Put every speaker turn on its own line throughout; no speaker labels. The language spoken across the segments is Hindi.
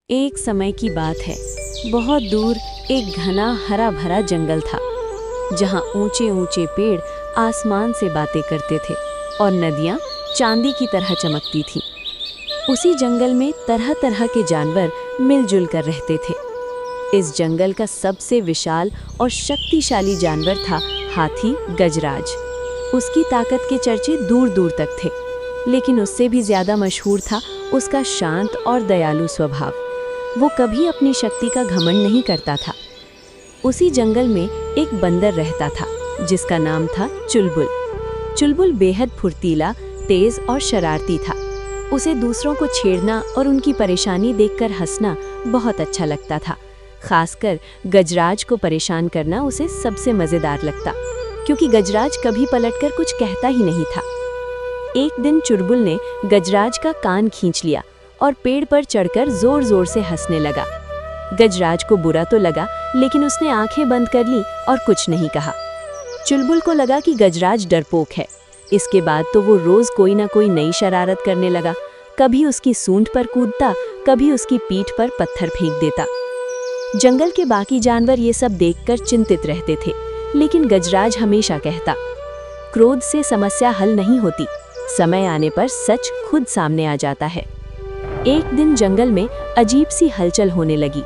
एक समय की बात है। बहुत दूर एक घना हरा भरा जंगल था, जहाँ ऊंचे ऊंचे पेड़ आसमान से बातें करते थे और नदियाँ चांदी की तरह चमकती थी। उसी जंगल में तरह तरह के जानवर मिलजुल कर रहते थे। इस जंगल का सबसे विशाल और शक्तिशाली जानवर था हाथी गजराज। उसकी ताकत के चर्चे दूर दूर तक थे, लेकिन उससे भी ज्यादा मशहूर था उसका शांत और दयालु स्वभाव। वो कभी अपनी शक्ति का घमंड नहीं करता था। उसी जंगल में एक बंदर रहता था जिसका नाम था चुलबुल। चुलबुल बेहद फुर्तीला, तेज और शरारती था। उसे दूसरों को छेड़ना और उनकी परेशानी देखकर हंसना बहुत अच्छा लगता था। खासकर गजराज को परेशान करना उसे सबसे मजेदार लगता, क्योंकि गजराज कभी पलटकर कुछ कहता ही नहीं था। एक दिन चुलबुल ने गजराज का कान खींच लिया और पेड़ पर चढ़कर जोर जोर से हंसने लगा। गजराज को बुरा तो लगा, लेकिन उसने आंखें बंद कर ली और कुछ नहीं कहा। चुलबुल को लगा कि गजराज डरपोक है। इसके बाद तो वो रोज कोई ना कोई नई शरारत करने लगा। कभी उसकी सूंड पर कूदता, कभी उसकी पीठ पर पत्थर फेंक देता। जंगल के बाकी जानवर ये सब देखकर चिंतित रहते थे, लेकिन गजराज हमेशा कहता, क्रोध से समस्या हल नहीं होती, समय आने पर सच खुद सामने आ जाता है। एक दिन जंगल में अजीब सी हलचल होने लगी।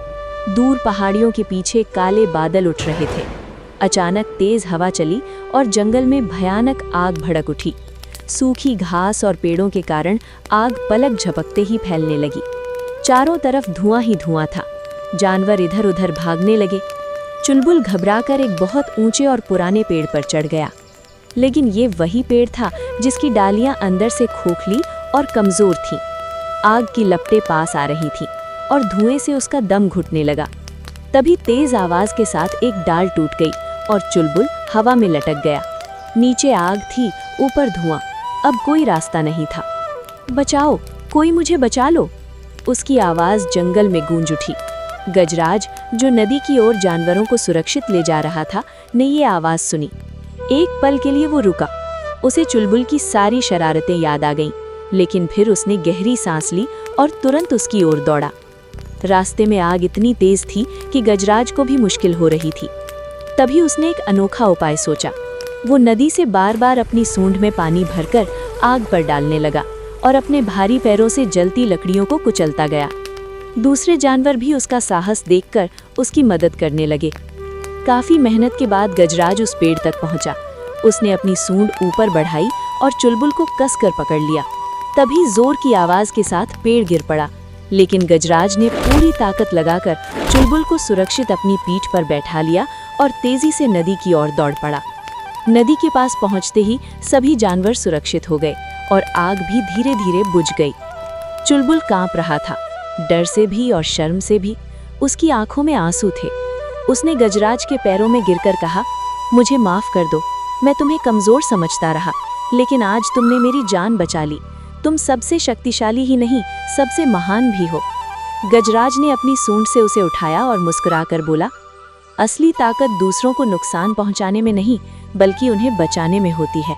दूर पहाड़ियों के पीछे काले बादल उठ रहे थे। अचानक तेज हवा चली और जंगल में भयानक आग भड़क उठी। सूखी घास और पेड़ों के कारण आग पलक झपकते ही फैलने लगी। चारों तरफ धुआं ही धुआं था। जानवर इधर उधर भागने लगे। चुलबुल घबराकर एक बहुत ऊंचे और पुराने पेड़ पर चढ़ गया, लेकिन ये वही पेड़ था जिसकी डालियां अंदर से खोखली और कमजोर थीं। आग की लपटें पास आ रही थीं और धुएं से उसका दम घुटने लगा। तभी तेज आवाज के साथ एक डाल टूट गई और चुलबुल हवा में लटक गया। नीचे आग थी, ऊपर धुआं। अब कोई रास्ता नहीं था। बचाओ, कोई मुझे बचा लो, उसकी आवाज जंगल में गूंज उठी। गजराज, जो नदी की ओर जानवरों को सुरक्षित ले जा रहा था, ने ये आवाज सुनी। एक पल के लिए वो रुका। उसे चुलबुल की सारी शरारतें याद आ गईं, लेकिन फिर उसने गहरी सांस ली और तुरंत उसकी ओर दौड़ा। रास्ते में आग इतनी तेज थी कि गजराज को भी मुश्किल हो रही थी। तभी उसने एक अनोखा उपाय सोचा। वो नदी से बार बार अपनी सूंड में पानी भरकर आग पर डालने लगा और अपने भारी पैरों से जलती लकड़ियों को कुचलता गया। दूसरे जानवर भी उसका साहस देखकर उसकी मदद करने लगे। काफी मेहनत के बाद गजराज उस पेड़ तक पहुंचा। उसने अपनी सूंड ऊपर बढ़ाई और चुलबुल को कसकर पकड़ लिया। तभी जोर की आवाज के साथ पेड़ गिर पड़ा, लेकिन गजराज ने पूरी ताकत लगाकर चुलबुल को सुरक्षित अपनी पीठ पर बैठा लिया और तेजी से नदी की ओर दौड़ पड़ा। नदी के पास पहुंचते ही सभी जानवर सुरक्षित हो गए और आग भी धीरे धीरे बुझ गई। चुलबुल कांप रहा था, डर से भी और शर्म से भी। उसकी आंखों में आंसू थे। उसने गजराज के पैरों में गिरकर कहा, मुझे माफ कर दो, मैं तुम्हें कमजोर समझता रहा, लेकिन आज तुमने मेरी जान बचा ली। तुम सबसे शक्तिशाली ही नहीं, सबसे महान भी हो। गजराज ने अपनी सूंड से उसे उठाया और मुस्कुराकर बोला, असली ताकत दूसरों को नुकसान पहुंचाने में नहीं, बल्कि उन्हें बचाने में होती है।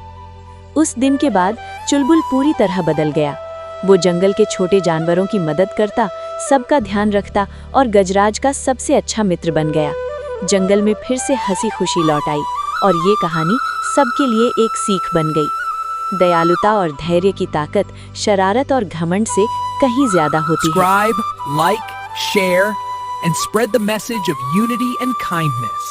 उस दिन के बाद चुलबुल पूरी तरह बदल गया। वो जंगल के छोटे जानवरों की मदद करता, सबका ध्यान रखता और गजराज का सबसे अच्छा मित्र बन गया। जंगल में फिर से हंसी खुशी लौट आई और ये कहानी सबके लिए एक सीख बन गई। दयालुता और धैर्य की ताकत शरारत और घमंड से कहीं ज्यादा होती है।
Subscribe, like, share, and spread the message of unity and kindness.